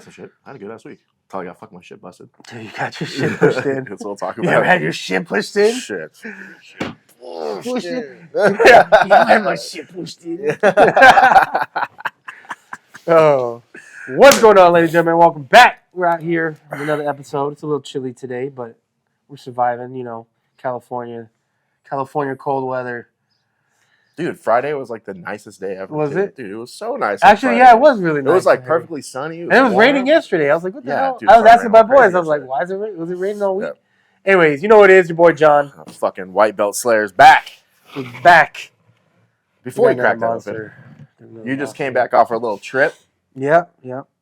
got some shit. I had a good ass week. Until I got fucking my shit busted. Dude, you got your shit pushed in. That's what we'll talk You about. ever had your shit pushed in? Shit. Pushed in. I had my shit pushed in. Oh, what's going on, ladies and gentlemen? Welcome back. We're out here with another episode. It's a little chilly today, but we're surviving. You know, California cold weather. Dude, Friday was like the nicest day ever. Was it? Dude, it was so nice. Actually, yeah, it was really nice. It was like perfectly sunny. And it was raining yesterday. I was like, what the hell? Dude, I was asking my boys. yesterday. I was like, why is it raining? Was it raining all week? Yep. Anyways, you know what it is. Your boy John. Fucking white belt Slayer's back. He's back. Before we cracked that open. You just came back off our little trip. Yep.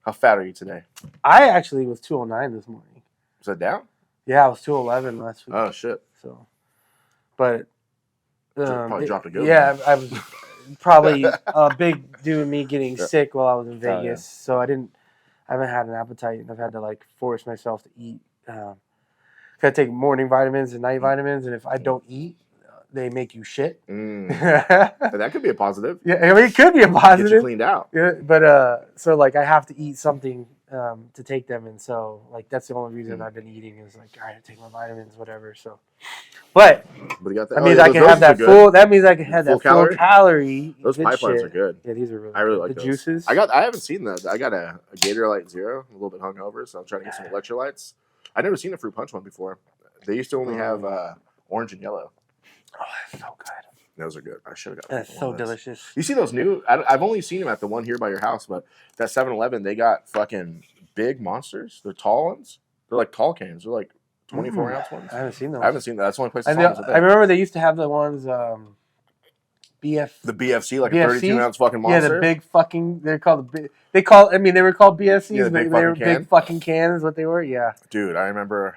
How fat are you today? I actually was 209 this morning. Was that down? Yeah, I was 211 last week. Oh, shit. So, but... probably dropped a good one. Yeah, I was probably a big due to me getting sick while I was in Vegas. So I haven't had an appetite, and I've had to like force myself to eat. I take morning vitamins and night vitamins, and if I don't eat, they make you shit. That could be a positive. Yeah, I mean, it could be a positive. Get you cleaned out. Yeah, but so like I have to eat something to take them, and so like that's the only reason I've been eating is like I take my vitamins, whatever. So, but you got that means I can have that full. That means I can have that full calorie. Those pipelines are good. Yeah, these are really. I really like the those. Juices. I haven't seen that. I got a Gatorade Zero, a little bit hungover, so I'm trying to get some electrolytes. I've never seen a fruit punch one before. They used to only have orange and yellow. Oh, that's so good. Those are good. I should have got. That's so delicious. You see those new? I've only seen them at the one here by your house, but that 7-Eleven, they got fucking big monsters. They're tall ones. They're like tall cans. They're like 24-ounce ones. I haven't seen those. I haven't seen that. That's the only place. I remember they used to have the ones. The BFC, like BFCs? A 32-ounce fucking monster. Yeah, the big fucking. They're called the big. They were called BFCs. Yeah, they were big fucking cans. What they were, yeah. Dude, I remember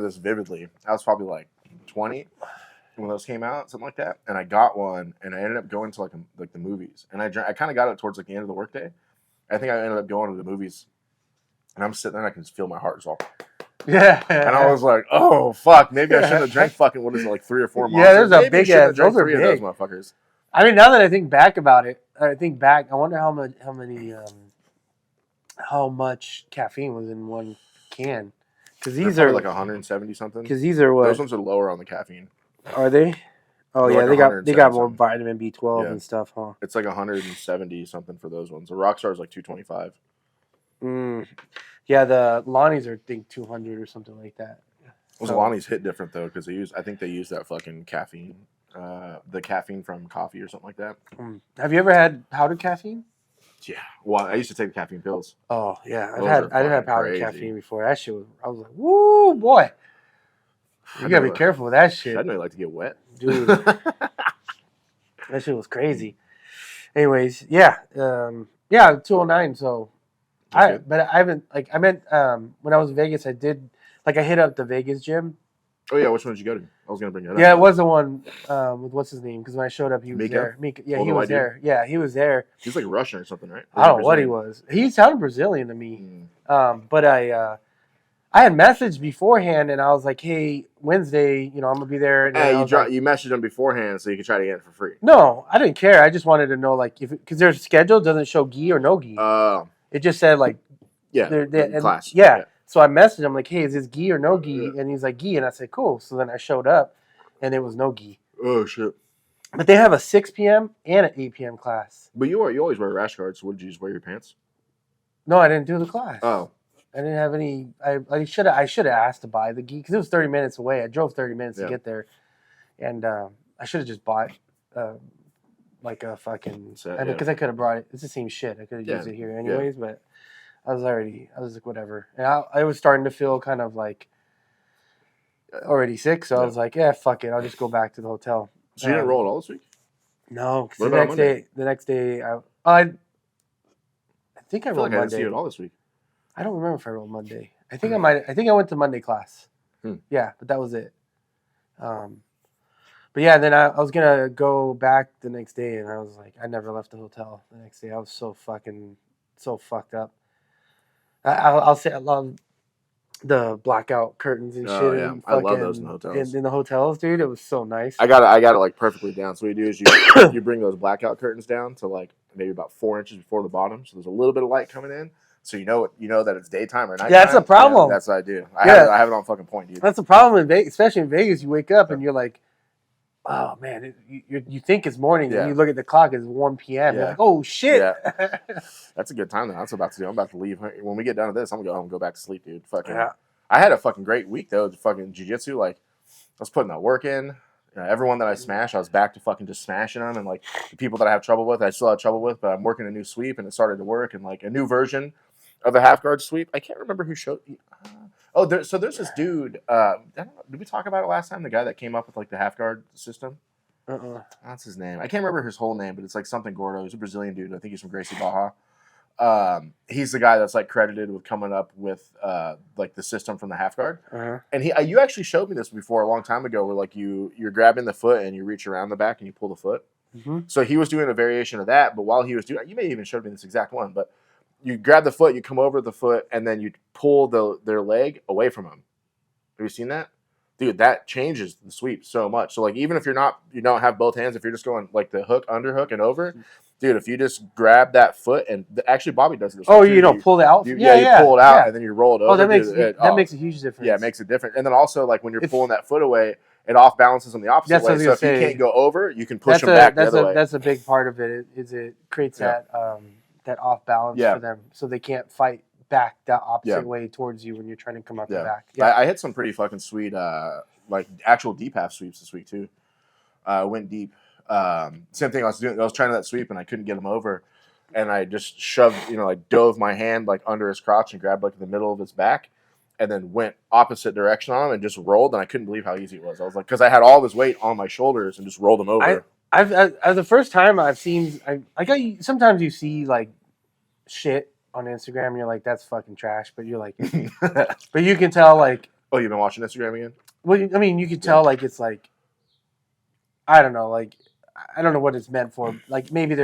this vividly. I was probably like 20 when those came out, something like that. And I got one, and I ended up going to like the movies. And I kind of got it towards like the end of the workday. I think I ended up going to the movies, and I'm sitting there, and I can just feel my heart all. Yeah. And I was like, oh, fuck. Maybe I shouldn't have drank fucking, what is it, like 3 or 4 months? Yeah, there's a big ass. Those are big. Those motherfuckers. I mean, now that I think back about it, I wonder how much caffeine was in one can. Because these are like 170 something. Because these are what? Those ones are lower on the caffeine. Are they? Oh, yeah, like they got more vitamin B12 and stuff, huh? It's like 170 something for those ones. The Rockstar is like 225. Yeah, the Lonnie's are, I think, 200 or something like that. Well, the Lonnie's hit different, though, because I think they use that fucking caffeine. The caffeine from coffee or something like that. Have you ever had powdered caffeine? Yeah. Well, I used to take the caffeine pills. Oh, yeah. I've had powdered caffeine before. That shit I was like, woo, boy. You got to be careful with that shit. I know you like to get wet. Dude. That shit was crazy. Anyways, yeah. 209, so... But I haven't, when I was in Vegas, I hit up the Vegas gym. Oh, yeah, which one did you go to? I was going to bring that up. Yeah, it was the one with what's his name, because when I showed up, he was there. Yeah, he was there. Yeah, he was there. He's like Russian or something, right? I don't know what he was. He sounded Brazilian to me. But I had messaged beforehand, and I was like, hey, Wednesday, I'm going to be there. And you messaged him beforehand so you could try to get it for free. No, I didn't care. I just wanted to know, because their schedule doesn't show Ghee or no Ghee. It just said, class. Yeah. So I messaged him, like, hey, is this Ghee or no Ghee? And he's like, Ghee. And I said, cool. So then I showed up, and it was no Ghee. Oh, shit. But they have a 6 p.m. and an 8 p.m. class. But you always wear rash guards. So what, did you just wear your pants? No, I didn't do the class. Oh. I didn't have any. I should have asked to buy the Ghee, because it was 30 minutes away. I drove 30 minutes to get there. And I should have just bought like a fucking set, because I could have brought it. It's the same shit. I could have used it here anyways, but I was like, whatever. And I was starting to feel kind of like already sick, so I was like, yeah, fuck it. I'll just go back to the hotel. So you didn't roll at all this week? No, because the next day, I think I rolled Monday. I didn't see you at all this week. I don't remember if I rolled Monday. I think I went to Monday class. Yeah, but that was it. But yeah, then I was going to go back the next day, and I was like, I never left the hotel the next day. I was so fucked up. I'll say I love the blackout curtains and shit. Oh, yeah. I love those in hotels. In the hotels, dude, it was so nice. I got it like perfectly down. So what you do is you bring those blackout curtains down to like maybe about 4 inches before the bottom. So there's a little bit of light coming in, So you know that it's daytime or nighttime. Yeah, that's a problem. That's what I do. I have it on fucking point, dude. That's the problem in Vegas, especially in Vegas. You wake up and you're like, oh man, you think it's morning and you look at the clock, it's 1 p.m. You're like, oh shit. Yeah. That's a good time though. That's what I'm about to do. I'm about to leave. When we get done with this, I'm gonna go home and go back to sleep, dude. Fucking. Yeah. I had a fucking great week though. Fucking jiu-jitsu, like I was putting that work in. Everyone that I smashed, I was back to fucking just smashing them, and like the people that I have trouble with, I still have trouble with, but I'm working a new sweep and it started to work, and like a new version of a half guard sweep. I can't remember who showed. There's this dude. Did we talk about it last time? The guy that came up with like the half guard system. That's his name. I can't remember his whole name, but it's like something Gordo. He's a Brazilian dude. I think he's from Gracie Baja. He's the guy that's like credited with coming up with like the system from the half guard. And you actually showed me this before a long time ago, where like you're grabbing the foot and you reach around the back and you pull the foot. So he was doing a variation of that, but while he was doing, you may even showed me this exact one, but you grab the foot, you come over the foot, and then you pull their leg away from them. Have you seen that? Dude, that changes the sweep so much. So like even if you don't have both hands, if you're just going like the hook, underhook, and over, dude, if you just grab that foot and actually Bobby does this. Oh, you don't pull it out? You pull it out and then you roll it over. Oh, that makes a huge difference. Yeah, it makes a difference. And then also like when you're pulling that foot away, it off balances on the opposite way. So if you can't go over, you can push them back the other way. That's a big part of it. It creates that off balance for them, so they can't fight back that opposite way towards you when you're trying to come up the back. Yeah, I hit some pretty fucking sweet like actual deep half sweeps this week too. Went deep. Same thing I was doing. I was trying that sweep and I couldn't get him over, and I just shoved, like dove my hand like under his crotch and grabbed like the middle of his back, and then went opposite direction on him and just rolled. And I couldn't believe how easy it was. I was like, because I had all of his weight on my shoulders and just rolled him over. I've the first time I've seen, sometimes you see like shit on Instagram and you're like, that's fucking trash, but you're like, but you can tell like, oh, you've been watching Instagram again? Well, I mean, you can tell like it's like, I don't know, like I don't know what it's meant for. Like maybe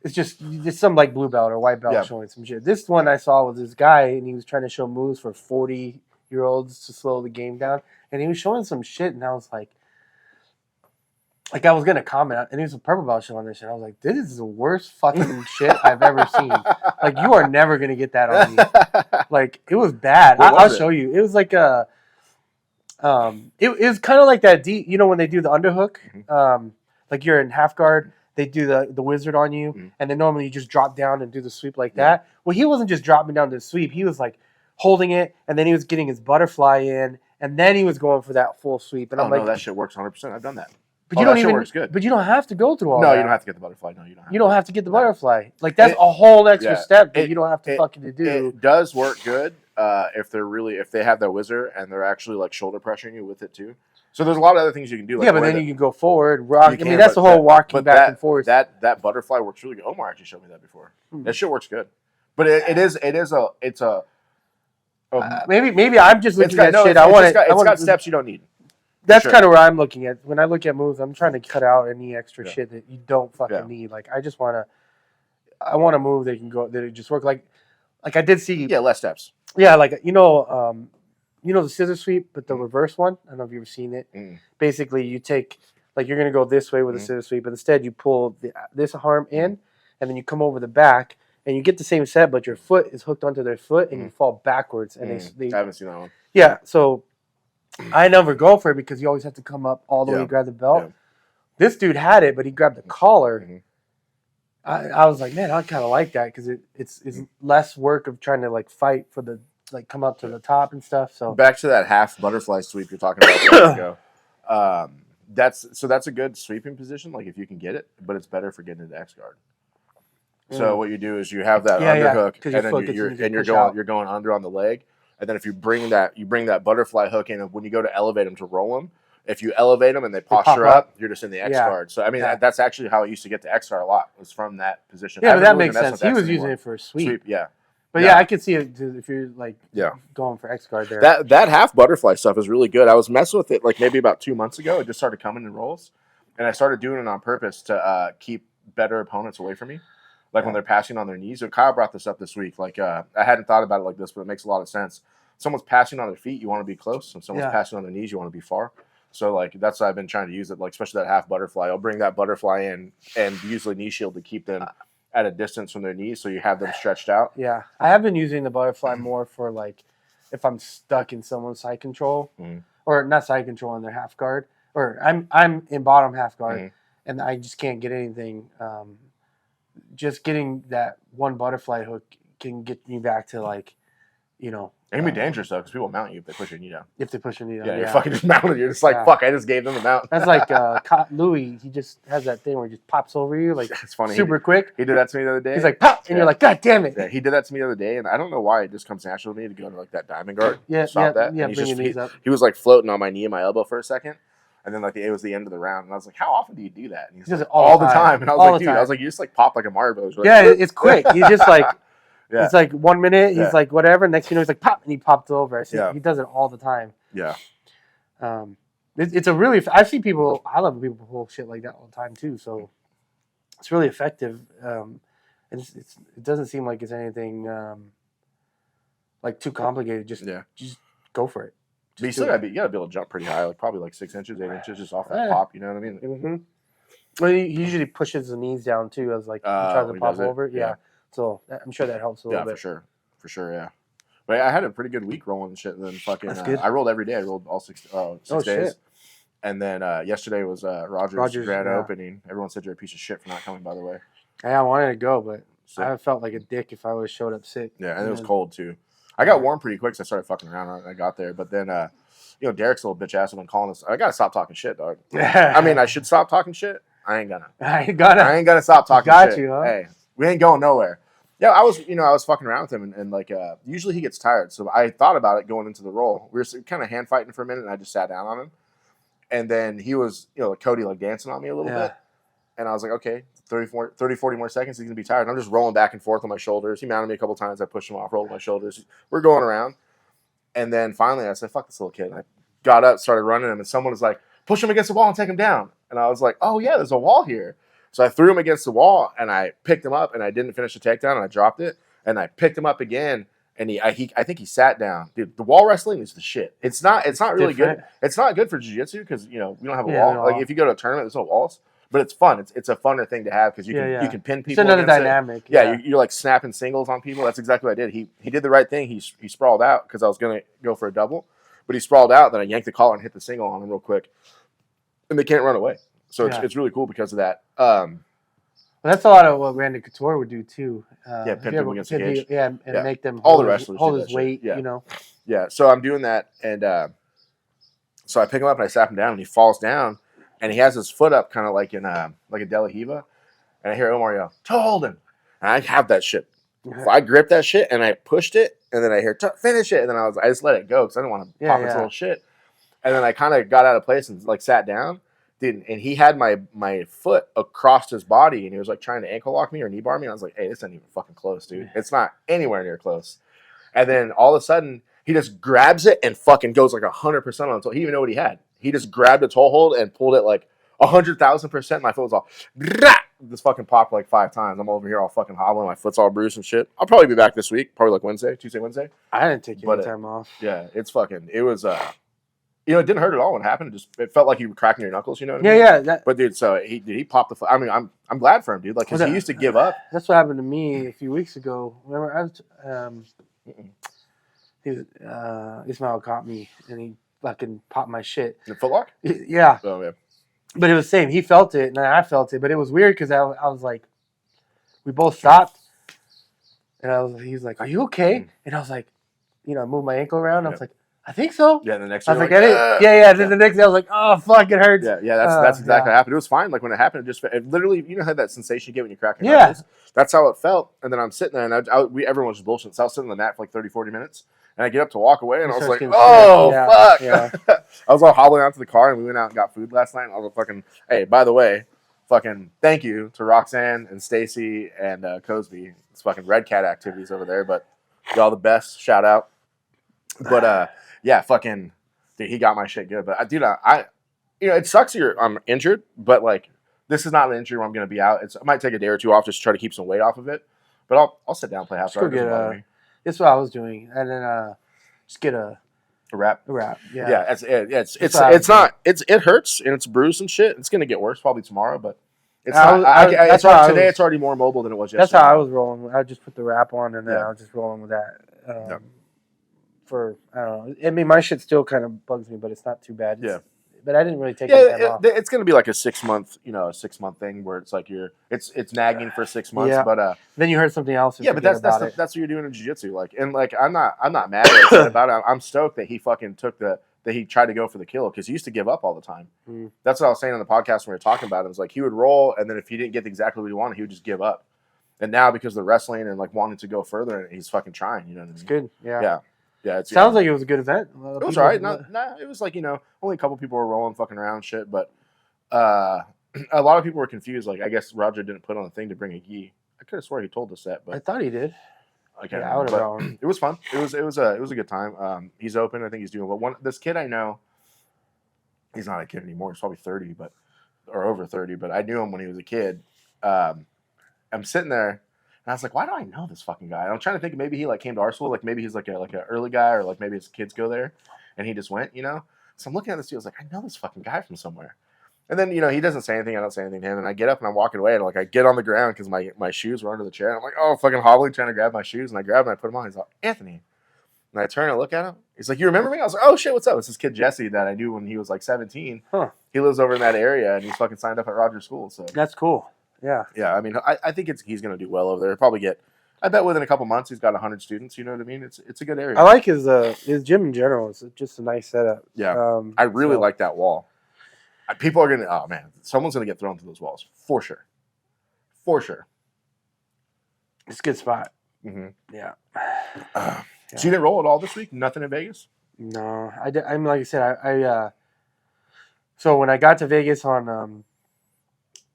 it's just some like blue belt or white belt showing some shit. This one I saw was this guy and he was trying to show moves for 40-year-olds to slow the game down, and he was showing some shit, and I was like I was gonna comment, and he was a purple belt showing this shit. I was like, this is the worst fucking shit I've ever seen. Like you are never gonna get that on me. Like it was bad. I'll show you. It was like a. It was kind of like that deep, when they do the underhook, like you're in half guard, they do the wizard on you, and then normally you just drop down and do the sweep like that. Well, he wasn't just dropping down to the sweep; he was like holding it, and then he was getting his butterfly in, and then he was going for that full sweep. And I'm like, no, that shit works 100%. I've done that. But you don't even. Works good. But you don't have to go through all that. No, you don't have to get the butterfly. No, you don't. You don't have to get the butterfly. Like that's a whole extra step that you don't have to fucking do. It does work good. If they have their wizard and they're actually like shoulder pressuring you with it too. So there's a lot of other things you can do. Like but then you can go forward, rock. I mean, that's the whole walking back and forth. That butterfly works really good. Omar actually showed me that before. That shit works good. But it's a. Maybe I'm just looking at shit. It's got steps you don't need. That's kind of where I'm looking at. When I look at moves, I'm trying to cut out any extra shit that you don't fucking need. Like I just want a move that can go, that it just work. Like I did see. Yeah, less steps. Yeah, like the scissor sweep, but the reverse one. I don't know if you've ever seen it. Basically, you take like you're gonna go this way with a scissor sweep, but instead you pull this arm in, and then you come over the back, and you get the same set, but your foot is hooked onto their foot, and you fall backwards. And they I haven't seen that one. Yeah, so I never go for it because you always have to come up all the way to grab the belt. Yeah. This dude had it, but he grabbed the collar. I was like, man, I kind of like that because it's less work of trying to like fight for the like come up to the top and stuff. So back to that half butterfly sweep you're talking about a minute ago. That's a good sweeping position, like if you can get it, but it's better for getting into X guard. So what you do is you have that underhook, and then you're going under on the leg, and then if you bring that butterfly hook in, when you go to elevate them to roll them. If you elevate them and they posture up, you're just in the X guard. So I mean, that's actually how I used to get to X guard a lot. Was from that position. Yeah, but that makes sense. He was using it for a sweep. But I could see it if you're like going for X guard there. That half butterfly stuff is really good. I was messing with it like maybe about 2 months ago. It just started coming in rolls, and I started doing it on purpose to keep better opponents away from me. Like when they're passing on their knees. So Kyle brought this up this week. Like I hadn't thought about it like this, but it makes a lot of sense. Someone's passing on their feet, you want to be close. If someone's passing on their knees, you want to be far. So like that's what I've been trying to use it, like especially that half butterfly. I'll bring that butterfly in and use the knee shield to keep them at a distance from their knees, so you have them stretched out. Yeah, I have been using the butterfly more for like if I'm stuck in someone's side control, or not side control in their half guard, or I'm in bottom half guard, and I just can't get anything. Just getting that one butterfly hook can get me back to like, you know. It can be dangerous though, because people mount you if they push your knee down. If they push your knee down, yeah, you're fucking just mounted. You're just like, fuck, I just gave them the mount. That's like Louis. He just has that thing where he just pops over you, like it's funny. Super quick. He did that to me the other day. He's like, pop, and you're like, God damn it. Yeah, he did that to me the other day, and I don't know why it just comes natural to me to go into like that diamond guard. Yeah, stop that. Yeah, and bring your knees up. He was like floating on my knee and my elbow for a second. And then like it was the end of the round, and I was like, "How often do you do that?" And he's like, all the time. And I was like, "Dude, I was like, you just like pop like a marble." Like, yeah, it's quick. He's just like, it's like 1 minute. He's like whatever. Next thing you know, he's like pop, and he popped over. He does it all the time. Yeah. It's a really. I've seen people. I love people pull shit like that all the time too. So it's really effective. It doesn't seem like it's anything like too complicated. Just go for it. But you gotta be able to jump pretty high, like probably like 6 inches, 8 inches, just off that pop. You know what I mean? Mm-hmm. Well, he usually pushes the knees down too, as like he tries to pop over. Yeah. So I'm sure that helps a little bit. For sure. Yeah. But I had a pretty good week rolling shit, and then fucking. That's good. I rolled every day. I rolled all 6 days. Shit. And then yesterday was Rogers grand opening. Everyone said you're a piece of shit for not coming. By the way. Yeah, I wanted to go, but I felt like a dick if I would have showed up sick. Yeah, and it was cold too. I got warm pretty quick, so I started fucking around and I got there. But then, Derek's a little bitch ass has been calling us. I gotta stop talking shit, dog. I mean, I should stop talking shit. I ain't gonna. I ain't gonna stop talking shit. You, huh? Hey, we ain't going nowhere. Yeah, I was fucking around with him, and like, usually he gets tired, so I thought about it going into the roll. We were kind of hand fighting for a minute, and I just sat down on him, and then he was, Cody like dancing on me a little bit, and I was like, okay, 30, 40 more seconds, he's gonna be tired. And I'm just rolling back and forth on my shoulders. He mounted me a couple times. I pushed him off, rolled my shoulders. We're going around, and then finally I said, fuck this little kid. And I got up, started running him, and someone was like, push him against the wall and take him down. And I was like, oh yeah, there's a wall here. So I threw him against the wall, and I picked him up, and I didn't finish the takedown, and I dropped it, and I picked him up again, and I think he sat down. Dude, the wall wrestling is the shit. It's not really good. It's not good for jiu-jitsu because we don't have a wall. Like if you go to a tournament, there's no walls. But it's fun. It's a funner thing to have because you can pin people. It's another dynamic. You're like snapping singles on people. That's exactly what I did. He did the right thing. He sprawled out because I was gonna go for a double, but he sprawled out. Then I yanked the collar and hit the single on him real quick, and they can't run away. So it's really cool because of that. Well, that's a lot of what Randy Couture would do too. Pin people against the cage. And make them all the wrestlers hold his weight. Yeah. So I'm doing that, and so I pick him up and I slap him down, and he falls down. And he has his foot up kind of like in like a De La Hiva. And I hear Omar yell, toe holding. And I have that shit. So I gripped that shit and I pushed it. And then I hear, finish it. And then I just let it go because I didn't want to pop his little shit. And then I kind of got out of place and like sat down. Dude, and he had my foot across his body. And he was like trying to ankle lock me or knee bar me. And I was like, hey, this ain't even fucking close, dude. It's not anywhere near close. And then all of a sudden, he just grabs it and fucking goes like 100% on it. So he didn't even know what he had. He just grabbed a toe hold and pulled it like 100,000%. My foot was all this fucking popped like 5 times. I'm over here all fucking hobbling. My foot's all bruised and shit. I'll probably be back this week, probably like Tuesday, Wednesday. I didn't take any time off. Yeah, it was it didn't hurt at all when it happened. It felt like you were cracking your knuckles. You know what I mean? Yeah. But dude, so he popped the foot. I mean, I'm glad for him, dude. Like, cause he used to give up. That's what happened to me a few weeks ago. Remember, I was Ismail caught me and he fucking popped my shit. The footlock? Yeah. Oh yeah. But it was the same. He felt it and I felt it. But it was weird because I was like, we both stopped, and he was like, "Are you okay?" And I was like, I moved my ankle around. I was like, "I think so." Yeah. The next I was like, yeah. Then the next day I was like, "Oh fuck, it hurts." Yeah. That's exactly what happened. It was fine. Like when it happened, it literally, how that sensation you get when you crack your knuckles? That's how it felt. And then I'm sitting there, and everyone was just bullshitting. So I was sitting on the mat for like 30, 40 minutes. And I get up to walk away, and I was like, oh, fuck. Yeah. I was all hobbling out to the car, and we went out and got food last night. And I was like, fucking, hey, by the way, fucking thank you to Roxanne and Stacy and Cosby. It's fucking Red Cat activities over there, but y'all the best. Shout out. But, yeah, fucking, dude, he got my shit good. But, dude, it sucks I'm injured, but, like, this is not an injury where I'm going to be out. I might take a day or two off just to try to keep some weight off of it. But I'll sit down and play half guard. That's what I was doing, and then just get a wrap. Yeah. It hurts and it's bruised and shit. It's gonna get worse probably tomorrow, but It's not. Today it's already more mobile than it was yesterday. That's how I was rolling. I just put the wrap on, and then I was just rolling with that. For I don't know. I mean, my shit still kind of bugs me, but it's not too bad. But I didn't really take any time off. It's going to be like a 6 month, a 6 month thing where it's like it's nagging for 6 months. Yeah. But then you heard something else. Yeah, but that's what you're doing in jiu-jitsu. Like, and like I'm not mad or upset about it. I'm stoked that he fucking that he tried to go for the kill because he used to give up all the time. That's what I was saying on the podcast when we were talking about it. It was like he would roll, and then if he didn't get exactly what he wanted, he would just give up. And now because of the wrestling and like wanting to go further, he's fucking trying. You know what I mean? It's good. Yeah. Yeah. Yeah, it sounds like it was a good event. It was all right. It was like, only a couple people were rolling fucking around and shit, but a lot of people were confused. Like, I guess Roger didn't put on a thing to bring a Ghee. I could have swore he told us that, but I thought he did. Okay, I would have gone. It was fun. It was a good time. He's open. I think he's doing well. This kid I know, he's not a kid anymore. He's probably 30, or over 30. But I knew him when he was a kid. I'm sitting there. And I was like, why do I know this fucking guy? And I'm trying to think maybe he like came to our school, like maybe he's like an early guy, or like maybe his kids go there, and he just went, So I'm looking at this dude, I was like, I know this fucking guy from somewhere. And then he doesn't say anything, I don't say anything to him, and I get up and I'm walking away, and like I get on the ground because my shoes were under the chair. And I'm like, oh, fucking hobbling, trying to grab my shoes, and I grab them and I put them on. He's like, Anthony. And I turn and look at him. He's like, you remember me? I was like, oh shit, what's up? It's this kid Jesse that I knew when he was like 17. Huh. He lives over in that area, and he's fucking signed up at Rogers School. So that's cool. Yeah. Yeah, I mean, I think he's gonna do well over there. He'll probably get. I bet within a couple months he's got 100 students. You know what I mean? It's a good area. I like his gym in general. It's just a nice setup. Yeah, I really like that wall. People are gonna. Oh man, someone's gonna get thrown through those walls for sure. For sure. It's a good spot. Mm-hmm. Yeah. So you didn't roll at all this week? Nothing in Vegas? No, I did. I mean, like I said, I so when I got to Vegas on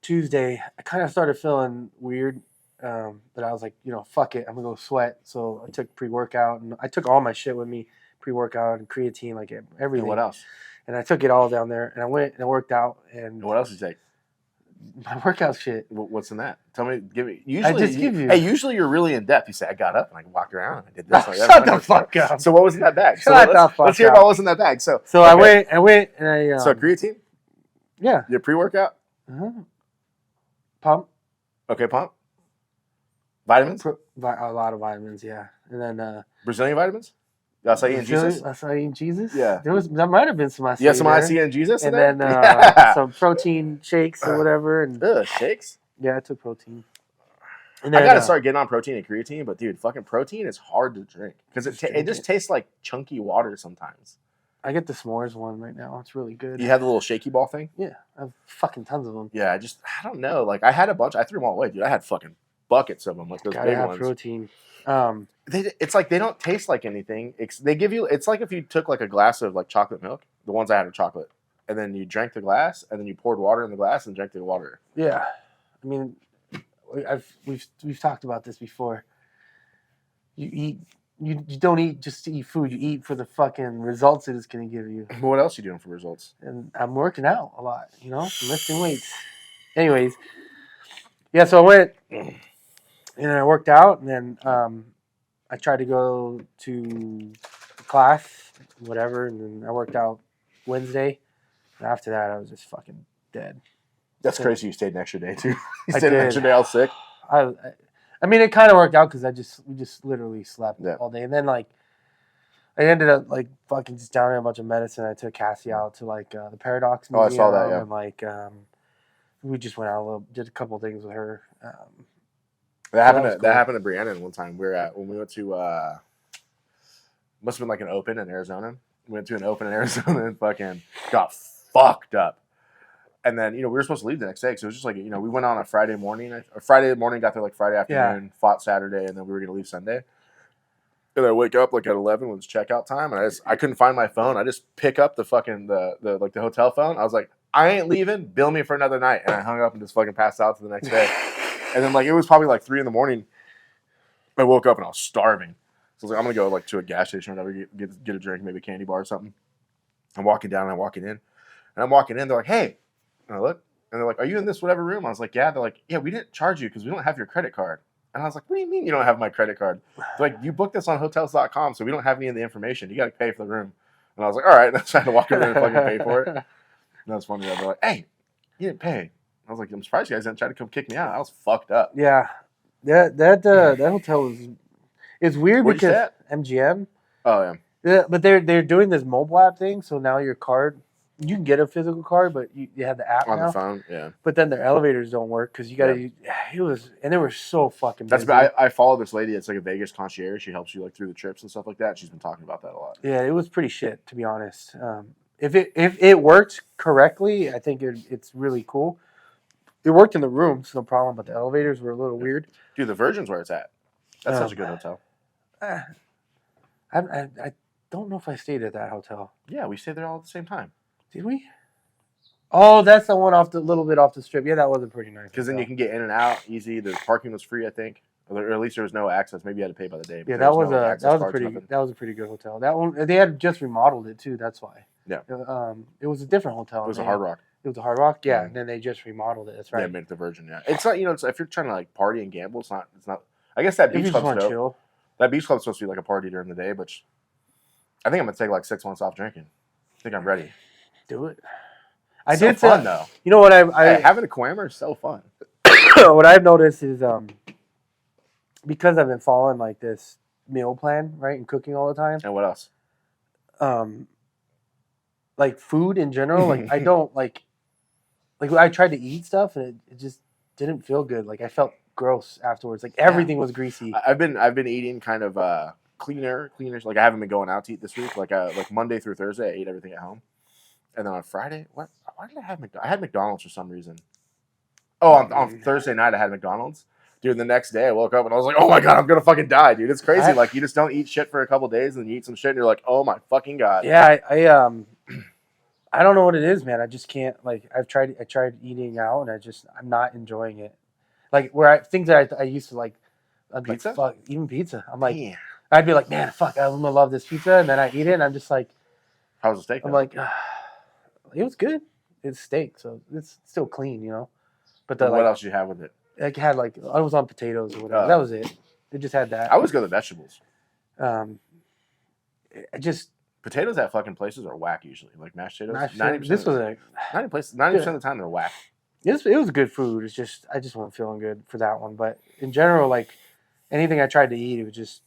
Tuesday, I kind of started feeling weird. But I was like, fuck it, I'm gonna go sweat. So I took pre-workout, and I took all my shit with me, pre-workout and creatine, like everything. And what else? And I took it all down there, and I went and I worked out. And what else did you take? My workout shit. What's in that? Tell me, give me. Usually you're really in depth. You say, I got up and I walked around and I did this. Shut the fuck up. So what was in that bag? Let's hear about what was in that bag. So okay. I went and I. So creatine? Yeah. Your pre-workout? Pump. Okay, pump. Vitamins? A lot of vitamins, yeah. And then Brazilian vitamins? Acai and Jesus? Acai and Jesus? Yeah. There might have been some acai. Yeah, some acai and Jesus. And then some protein shakes or whatever. And shakes? Yeah, I took protein. And then, I gotta start getting on protein and creatine, but dude, fucking protein is hard to drink because it just tastes like chunky water sometimes. I get the s'mores one right now. It's really good. You have the little shaky ball thing? Yeah, I have fucking tons of them. Yeah, I don't know. Like I had a bunch. I threw them all away, dude. I had fucking buckets of them, like those big ones. Protein. It's like they don't taste like anything. They give you. It's like if you took like a glass of like chocolate milk. The ones I had were chocolate, and then you drank the glass, and then you poured water in the glass and drank the water. Yeah, I mean, we've talked about this before. You don't eat just to eat food. You eat for the fucking results it is going to give you. What else are you doing for results? And I'm working out a lot. Lifting weights. Anyways, yeah. So I went and I worked out, and then I tried to go to class, whatever, and then I worked out Wednesday. And after that, I was just fucking dead. That's crazy. You stayed an extra day too. You stayed an extra day all sick. I mean, it kind of worked out because we just literally slept all day, and then like I ended up like fucking just downing a bunch of medicine. I took Cassie out to like the Paradox Museum. Oh, I saw that. Yeah. And like we just went out did a couple things with her. That happened to Brianna one time. When we went to must have been like an open in Arizona. We went to an open in Arizona and fucking got fucked up. And then, we were supposed to leave the next day. So it was just like, we went on a Friday morning. Got there like Friday afternoon, fought Saturday, and then we were going to leave Sunday. And I wake up like at 11 when it's checkout time, and I couldn't find my phone. I just pick up the fucking, the hotel phone. I was like, I ain't leaving. Bill me for another night. And I hung up and just fucking passed out to the next day. And then like, it was probably like 3 in. I woke up and I was starving. So I was like, I'm going to go like to a gas station or whatever, get a drink, maybe a candy bar or something. I'm walking down and I'm walking in. And I'm walking in. They're like, hey. And I look, and they're like, are you in this whatever room? I was like, yeah. They're like, yeah, we didn't charge you because we don't have your credit card. And I was like, what do you mean you don't have my credit card? They're like, you booked this on hotels.com, so we don't have any of the information. You got to pay for the room. And I was like, all right. And I tried to walk over there and fucking pay for it. And that was funny. They're like, hey, you didn't pay. I was like, I'm surprised you guys didn't try to come kick me out. I was fucked up. Yeah, that hotel was. It's weird Where'd you because stay at? MGM. Oh yeah. Yeah, but they're doing this mobile app thing, so now your card, you can get a physical card, but you have the app On now. the phone, yeah. But then their elevators don't work because you got to. It was, and they were so fucking busy. I follow this lady. It's like a Vegas concierge. She helps you like through the trips and stuff like that. She's been talking about that a lot. Yeah, it was pretty shit, to be honest. If it worked correctly, I think it's really cool. It worked in the rooms, no problem, but the elevators were a little weird. Dude, the Virgin's where it's at. That's such a good hotel. I don't know if I stayed at that hotel. Yeah, we stayed there all at the same time. Did we? Oh, that's the one little bit off the strip. Yeah, that was a pretty nice. Because then you can get in and out easy. The parking was free, I think, or at least there was no access. Maybe you had to pay by the day. Yeah, that was a pretty good hotel. That one they had just remodeled it too. That's why. Yeah. It was a different hotel. It was a Hard Rock. It was a Hard Rock, yeah. And then they just remodeled it. That's right. Yeah, made it the Virgin. Yeah, it's not. If you're trying to like party and gamble, it's not. I guess that beach club's dope. Chill. That beach club's supposed to be like a party during the day, but I think I'm gonna take like 6 months off drinking. I think I'm ready. Do it. I did fun though. You know what having a Quammer is so fun. What I've noticed is because I've been following like this meal plan, right, and cooking all the time. And what else? Like food in general, like I don't like I tried to eat stuff and it just didn't feel good. Like I felt gross afterwards. Like everything was greasy. I've been eating kind of cleaner. Like I haven't been going out to eat this week. Like Monday through Thursday, I ate everything at home, and then on Friday, why did I have McDonald's? I had McDonald's for some reason. Oh, on Thursday night I had McDonald's. Dude, the next day I woke up and I was like, oh my God, I'm going to fucking die, dude. It's crazy. Like, you just don't eat shit for a couple days and then you eat some shit and you're like, oh my fucking God. Yeah, I don't know what it is, man. I just can't, like, I tried eating out and I'm not enjoying it. Like, things that I used to like, I'd be pizza? Like, fuck, even pizza. I'm like, Damn. I'd be like, man, fuck, I'm going to love this pizza. And then I eat it and I'm just like. How was the steak? I'm like, it was good. It's steak, so it's still clean, you know? But what else did you have with it? It had like I was on potatoes or whatever. That was it. It just had that. I always go to vegetables. Potatoes at fucking places are whack usually. Like mashed potatoes. 90% this was a 90% of the time they're whack. It was good food. It's just I just wasn't feeling good for that one. But in general, like anything I tried to eat, it was just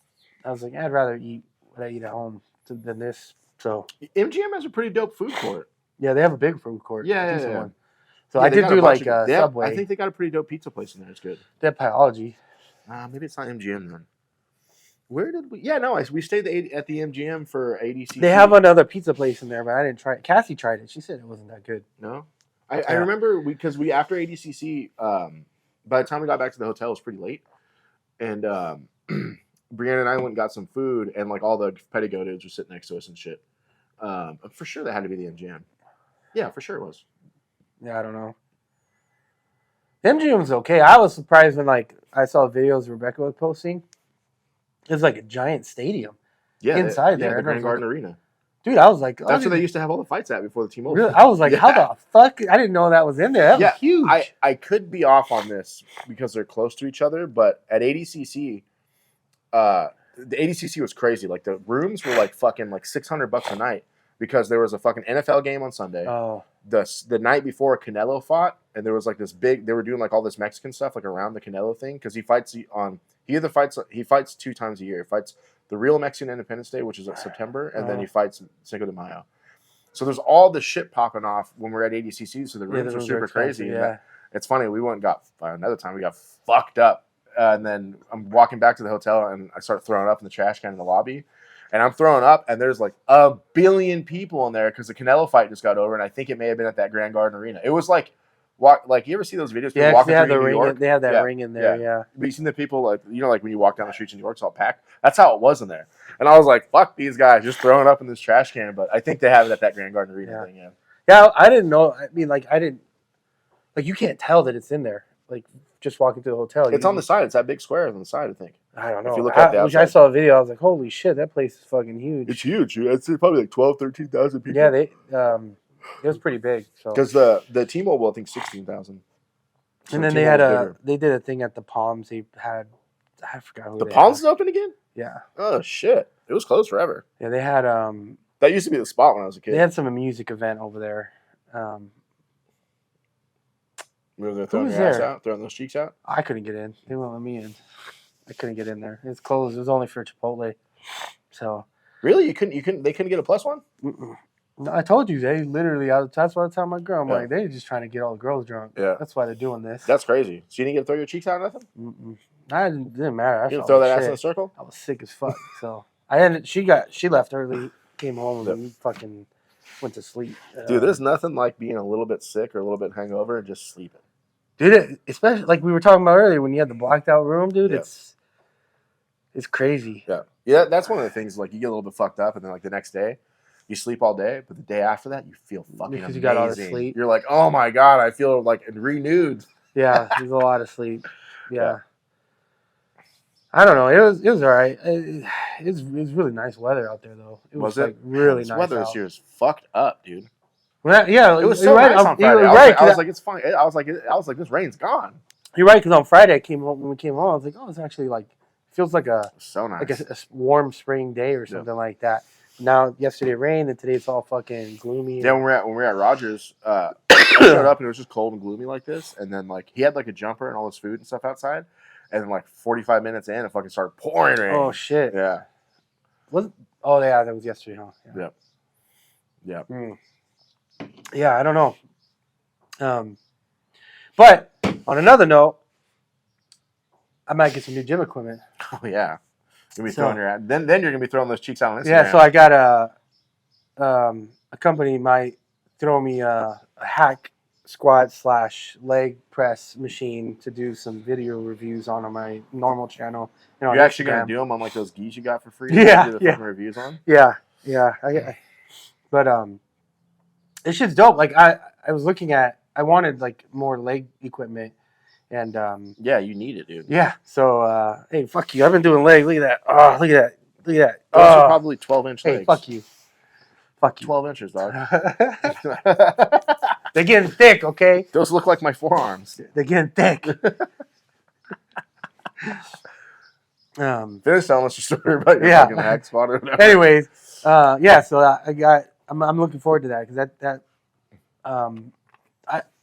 I was like I'd rather eat what I eat at home than this. So MGM has a pretty dope food court. Yeah, they have a big food court. Yeah. One. So I did do like Subway. I think they got a pretty dope pizza place in there. It's good. They have Biology. Maybe it's not MGM then. Where did we? Yeah, no, we stayed at the MGM for ADCC. They have another pizza place in there, but I didn't try it. Cassie tried it. She said it wasn't that good. No, I remember because after ADCC, by the time we got back to the hotel, it was pretty late, and Brianna and I went and got some food, and like all the Pettigo dudes were sitting next to us and shit. For sure, that had to be the MGM. Yeah, for sure it was. Yeah, I don't know. MGM was okay. I was surprised when like I saw videos Rebecca was posting. It was like a giant stadium. Yeah, inside there, the Grand Garden Arena. Dude, I was like, that's where they used to have all the fights at before the T-Mobile. Really? I was like, how the fuck? I didn't know that was in there. That was huge. I could be off on this because they're close to each other, but at ADCC, the ADCC was crazy. Like the rooms were like fucking like $600 a night because there was a fucking NFL game on Sunday. Oh. The night before Canelo fought, and there was like this big. They were doing like all this Mexican stuff like around the Canelo thing because he fights 2 times a year. He fights the real Mexican Independence Day, which is September, and then he fights Cinco de Mayo. So there's all this shit popping off when we're at ADCC. So the rooms were super crazy. Yeah. It's funny. We went and got another time. We got fucked up, and then I'm walking back to the hotel, and I start throwing up in the trash can in the lobby. And I'm throwing up, and there's like 1 billion people in there because the Canelo fight just got over, and I think it may have been at that Grand Garden Arena. It was like you ever see those videos? Yeah, walking they had through the New ring. York? They had that ring in there. Yeah. Have you seen the people like when you walk down the streets in New York, it's all packed? That's how it was in there. And I was like, "Fuck these guys, just throwing up in this trash can." But I think they have it at that Grand Garden Arena thing. Yeah. Yeah, I didn't know. I mean, like I didn't. Like you can't tell that it's in there. Like just walking through the hotel. It's on the side. It's that big square on the side, I think. I don't know. If you look at the outside. I saw a video. I was like, "Holy shit, that place is fucking huge." It's huge. It's probably like 12,000-13,000 people. Yeah, it was pretty big. Because the T-Mobile, I think 16,000. So and then they did a thing at the Palms. They had I forgot who the Palms is open again. Yeah. Oh shit! It was closed forever. Yeah, they had that used to be the spot when I was a kid. They had some music event over there. You were there throwing was your ass there? out, throwing those cheeks out. I couldn't get in. They wouldn't let me in. I couldn't get in there. It's closed. It was only for Chipotle. So really, you couldn't. They couldn't get a +1. No, I told you they literally. That's what I tell my girl. I'm Yeah. like, they're just trying to get all the girls drunk. Yeah. That's why they're doing this. That's crazy. So you didn't get to throw your cheeks out or nothing? I didn't matter. I You didn't felt throw like that ass shit. in a circle? I was sick as fuck. So I ended. She left early. Came home and we fucking went to sleep. Dude, there's nothing like being a little bit sick or a little bit hungover and just sleeping. Dude, especially like we were talking about earlier when you had the blacked out room, dude. Yeah. It's crazy. Yeah. That's one of the things. Like you get a little bit fucked up, and then like the next day, you sleep all day, but the day after that, you feel fucking Because amazing. you got all the sleep. You're like, oh my god, I feel like renewed. Yeah, there's a lot of sleep. Yeah. I don't know. It was all right. It was really nice weather out there though. It was like really nice. Weather this year is fucked up, dude. Yeah, it was so nice on Friday. I was like, it's fine. I was like, this rain's gone. You're right, because on Friday when we came home, I was like, oh, it's actually like feels like so nice, like a warm spring day or something like that. Now yesterday it rained and today it's all fucking gloomy. Yeah, when we're at Rogers, I showed up and it was just cold and gloomy like this, and then like he had like a jumper and all his food and stuff outside, and then like 45 minutes in, it fucking started pouring rain. Oh shit! Yeah. Oh yeah, that was yesterday, huh? Yeah. Yeah. Yeah, I don't know. But on another note, I might get some new gym equipment. Oh yeah. You're gonna be throwing your then you're gonna be throwing those cheeks out on Instagram. Yeah, so I got a company might throw me a hack squat / leg press machine to do some video reviews on my normal channel. You're actually gonna do them on like those Ghees you got for free? Yeah, do the fucking reviews on? Yeah. But this shit's dope. Like I was looking at, I wanted like more leg equipment, and yeah, you need it, dude. Yeah. So hey, fuck you. I've been doing legs. Look at that. Oh, look at that. Those are probably 12-inch legs. Hey, fuck you. 12 inches, dog. They're getting thick, okay? Those look like my forearms. They're getting thick. Finish telling us your story about your fucking hack squat or whatever. Anyways, yeah, so I'm looking forward to that because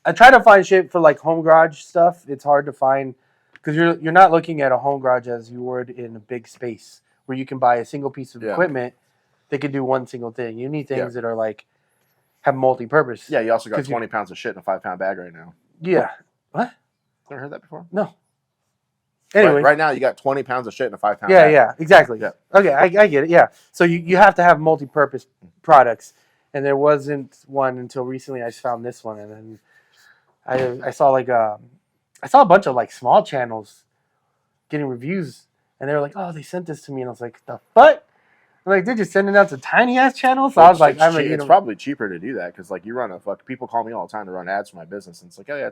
I try to find shit for like home garage stuff. It's hard to find because you're not looking at a home garage as you would in a big space where you can buy a single piece of equipment that can do one single thing. You need things that are like have multi-purpose. Yeah, you also got 20 pounds of shit in a 5-pound bag right now. Yeah. What? Never heard that before? No. Anyway, right now you got 20 pounds of shit in a 5-pound bag. Yeah, exactly. Yeah. Okay, I get it. Yeah. So you have to have multi-purpose products, and there wasn't one until recently. I just found this one, and then I saw a bunch of like small channels getting reviews, and they were like, "Oh, they sent this to me," and I was like, "The fuck?" I'm like, they're just sending out to tiny ass channels. So I was like, it's probably cheaper to do that because like you run people call me all the time to run ads for my business, and it's like, oh yeah,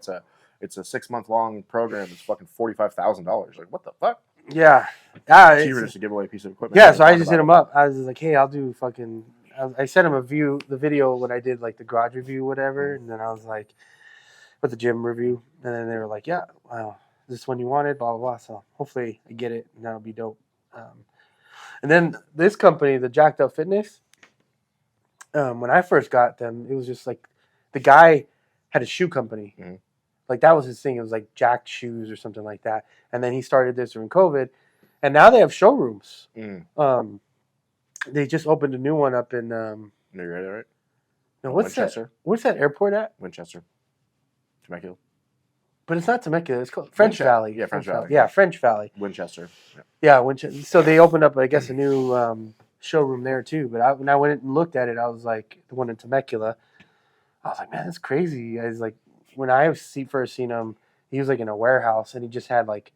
it's a 6-month long program. It's fucking $45,000. Like, what the fuck? Yeah. Cheaper just to give away a piece of equipment. Yeah, so I just hit him up. I was just like, hey, I'll do fucking. I sent him the video when I did like the garage review, whatever, and then I was like, with the gym review, and then they were like, yeah, wow, is this one you wanted? Blah blah blah. So hopefully I get it, and that'll be dope. And then this company, the Jacked Up Fitness, when I first got them, it was just like the guy had a shoe company. Mm-hmm. Like that was his thing. It was like Jacked Shoes or something like that. And then he started this during COVID. And now they have showrooms. Mm. They just opened a new one up in... No, you're right? No, Winchester. What's that airport at? Winchester. Temecula. But it's not Temecula. It's called French Valley. Yeah, French Valley. Yeah, French Valley. Winchester. Yeah, Winchester. So they opened up, I guess, a new showroom there too. But when I went and looked at it, I was like, the one in Temecula. I was like, man, that's crazy. I was like, when I first seen him, he was like in a warehouse, and he just had like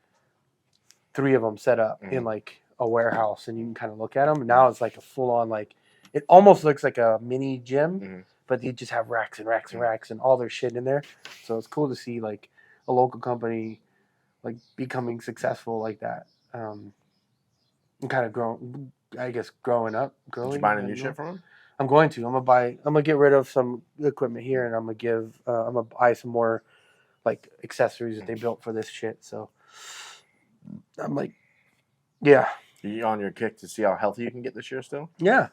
3 of them set up in like a warehouse, and you can kind of look at them. And now it's like a full on like, it almost looks like a mini gym, but they just have racks and racks and racks and all their shit in there. So it's cool to see like a local company like becoming successful like that. And kind of growing up. Did you buy any new shit from him? I'm going to. I'm gonna get rid of some equipment here, and I'm gonna buy some more like accessories that they built for this shit. So I'm like, yeah. Are you on your kick to see how healthy you can get this year still? Yeah.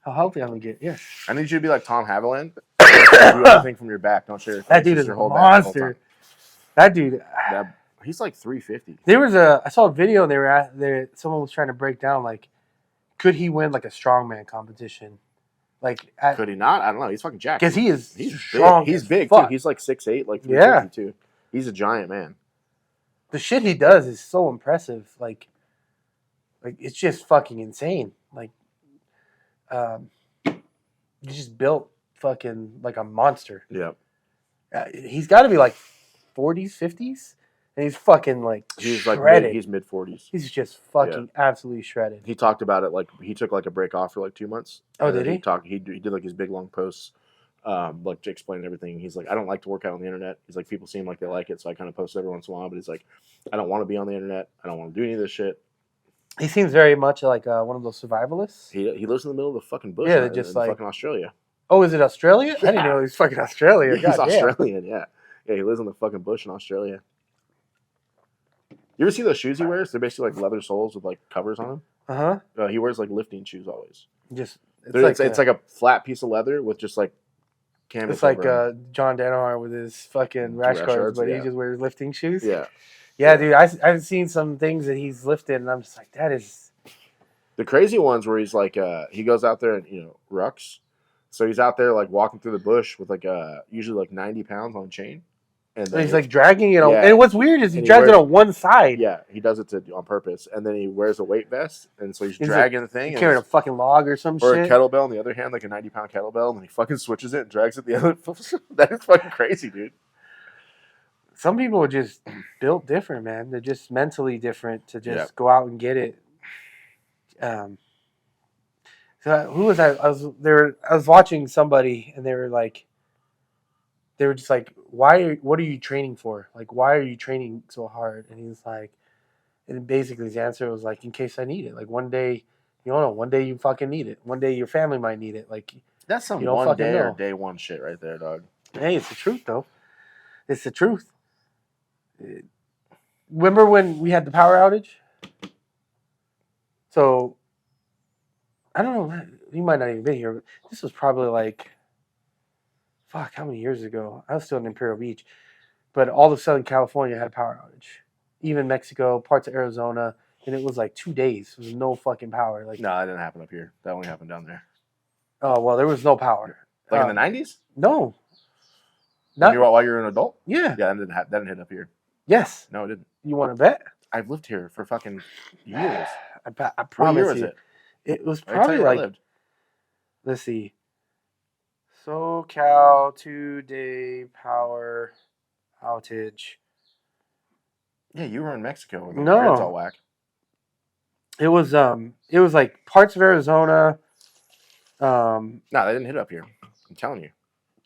How healthy I'm gonna get? Yeah. I need you to be like Tom Haviland. Do everything from your back. Don't show your face. That dude is a monster. That dude. He's like 350. I saw a video and someone was trying to break down like, could he win like a strongman competition? Like, could he not? I don't know. He's fucking jacked. Because he's strong. He's big too. He's like 6'8", like 350 too. He's a giant man. The shit he does is so impressive. Like it's just fucking insane. Like, he's just built fucking like a monster. Yeah. He's got to be like 40s, 50s, and he's fucking like shredded. Like he's mid 40s. He's just fucking absolutely shredded. He talked about it like he took like a break off for like 2 months. Oh, did he? He did like his big long posts, like to explain everything. He's like, I don't like to work out on the internet. He's like, people seem like they like it, so I kind of post every once in a while. But he's like, I don't want to be on the internet. I don't want to do any of this shit. He seems very much like one of those survivalists. He lives in the middle of the fucking bush. Yeah, just like fucking Australia. Oh, is it Australia? Yeah. I didn't know he was fucking Australia. He's Australian, yeah. Yeah, he lives in the fucking bush in Australia. You ever see those shoes he wears? They're basically like leather soles with like covers on them. He wears like lifting shoes always. It's like a flat piece of leather with just like canvas. It's like John Danaher with his fucking rash guards, but he just wears lifting shoes. Yeah. Yeah, dude, I've seen some things that he's lifted, and I'm just like, that is... The crazy ones where he's like, he goes out there and, rucks. So he's out there like walking through the bush with like usually like 90 pounds on chain. And then he's like dragging it on. And what's weird is he drags it on one side. Yeah, he does it on purpose. And then he wears a weight vest. And so he's dragging the thing. Carrying a fucking log or some shit. Or a kettlebell on the other hand, like a 90-pound kettlebell. And then he fucking switches it and drags it the other. That is fucking crazy, dude. Some people are just built different, man. They're just mentally different to just go out and get it. So who was I? I was watching somebody, and they were just like, what are you training for? Like, why are you training so hard? And he was like, and basically his answer was like, in case I need it. Like one day, you don't know. One day you fucking need it. One day your family might need it. Like that's some one day or day one shit right there, dog. Hey, it's the truth though. It's the truth. Remember when we had the power outage? So, I don't know. You might not even be here, but this was probably like, fuck, how many years ago? I was still in Imperial Beach. But all of Southern California had a power outage. Even Mexico, parts of Arizona. And it was like 2 days. There was no fucking power. Like, no, that didn't happen up here. That only happened down there. Oh, well, there was no power. Like in the 90s? No. While you were an adult? Yeah. Yeah, that didn't hit up here. Yes. No, it didn't. You want to bet? I've lived here for fucking years. I promise you. What year was it? It was probably like, let's see. SoCal 2-day power outage. Yeah, you were in Mexico. No. It's all whack. It was like parts of Arizona. No, they didn't hit up here. I'm telling you.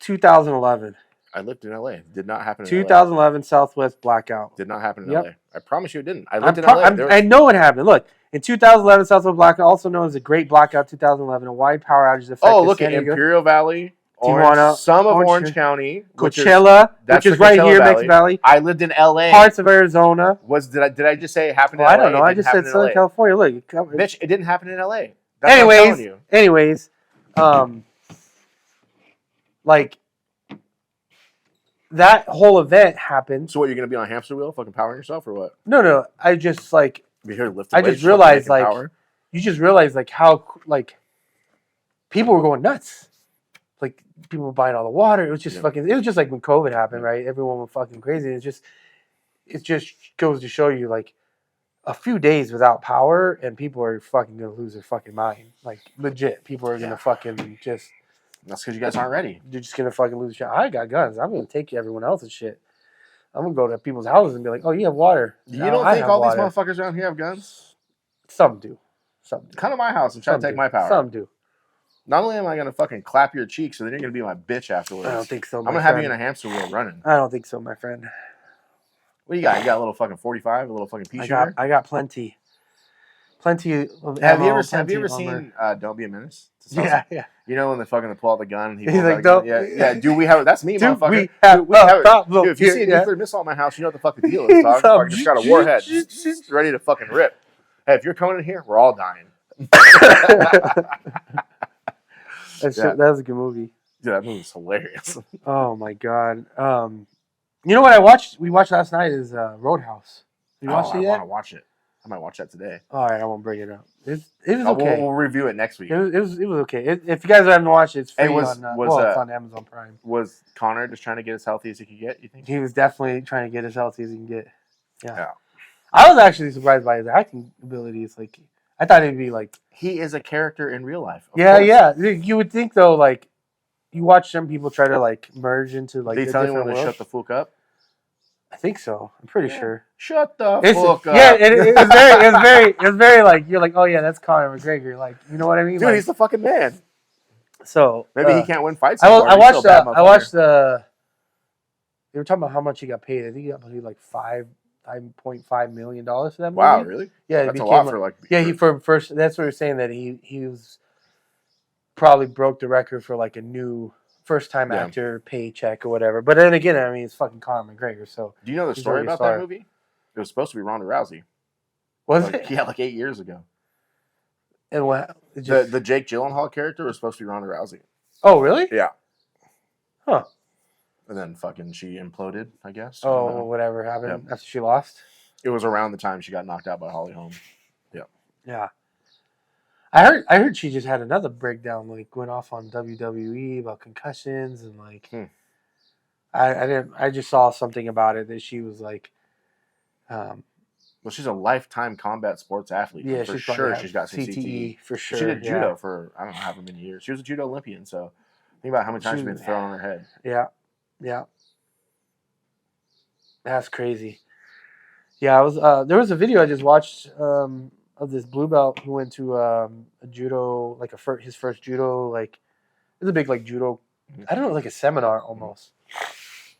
2011. I lived in LA. Did not happen in 2011 Southwest blackout. Did not happen in LA. I promise you it didn't. I lived in LA. I know it happened. Look, in 2011 Southwest blackout, also known as the Great Blackout 2011, a wide power outage affected look at Imperial Valley, Tijuana, some of Orange County, Coachella, which is right here, Mexicali Valley. I lived in LA. Parts of Arizona. Did I just say it happened in LA? I don't know. I just said Southern California. Look, bitch, it didn't happen in LA. Anyways, like that whole event happened. So what, you're gonna be on a hamster wheel, fucking powering yourself, or what? No. I just like. Be here lifting I weights, just realized like power. You just realize like how like people were going nuts. Like people were buying all the water. It was just fucking. It was just like when COVID happened, right? Everyone was fucking crazy. It just goes to show you like a few days without power, and people are fucking gonna lose their fucking mind. Like legit, people are gonna fucking just. That's because you guys aren't ready. You're just gonna fucking lose your shit. I got guns. I'm gonna take everyone else's shit. I'm gonna go to people's houses and be like, "Oh, you have water." You don't think all these motherfuckers around here have guns? Some do. Come to my house and try to take my power. Some do. Not only am I gonna fucking clap your cheeks, so then you're gonna be my bitch afterwards. I don't think so. I'm gonna have you in a hamster wheel running. I don't think so, my friend. What do you got? You got a little fucking 45, a little fucking pea shooter? I got plenty. Plenty of Have you ever seen Don't Be a Menace? Yeah. You know when they fucking pull out the gun and he's like, "Don't." Yeah. Do we have? That's me, motherfucker. We have it. Dude, if you see a nuclear missile at my house, you know what the fuck the deal is, dog. I just got a warhead, just ready to fucking rip. Hey, if you're coming in here, we're all dying. That was a good movie. Dude, that movie's hilarious. Oh my god. You know what I watched? We watched last night is Roadhouse. You watched I it want to yet? watch it. I might watch that today. All right, I won't bring it up. It was okay. We'll review it next week. It was okay. If you guys haven't watched it, it's free it's on Amazon Prime. Was Conor just trying to get as healthy as he could get? You think he was definitely trying to get as healthy as he can get? Yeah. I was actually surprised by his acting abilities. Like, I thought he'd be like, he is a character in real life. Yeah. You would think though, like, you watch some people try to like merge into like. They tell you when to shut the fuck up. I think so. I'm pretty sure. Shut the fuck up. Yeah, it was very like, you're like, oh yeah, that's Conor McGregor. Like, you know what I mean? Dude, like, he's the fucking man. So maybe he can't win fights. I watched the. They were talking about how much he got paid. I think he got paid like $5.5 million for that movie. Wow, really? Yeah, that's a lot for like. Yeah, he first. That's what he was saying, that he was probably broke the record for like a new first-time actor paycheck or whatever. But then again, I mean, it's fucking Conor McGregor. So do you know the story about that movie? It was supposed to be Ronda Rousey. Was it? Yeah, like 8 years ago. And what? The Jake Gyllenhaal character was supposed to be Ronda Rousey. Oh, really? Yeah. Huh. And then fucking she imploded, I guess. Oh, whatever happened after she lost. It was around the time she got knocked out by Holly Holm. Yeah. Yeah. I heard she just had another breakdown, like went off on WWE about concussions and like I just saw something about it that she was like well, she's a lifetime combat sports athlete. Yeah, for sure she's got some CTE. For sure. She did judo for I don't know how many years. She was a judo Olympian, so think about how many times she's been thrown on her head. Yeah. Yeah. That's crazy. Yeah, I was there was a video I just watched of this blue belt who went to a judo, like his first judo, like it was a big like judo, I don't know, like a seminar almost.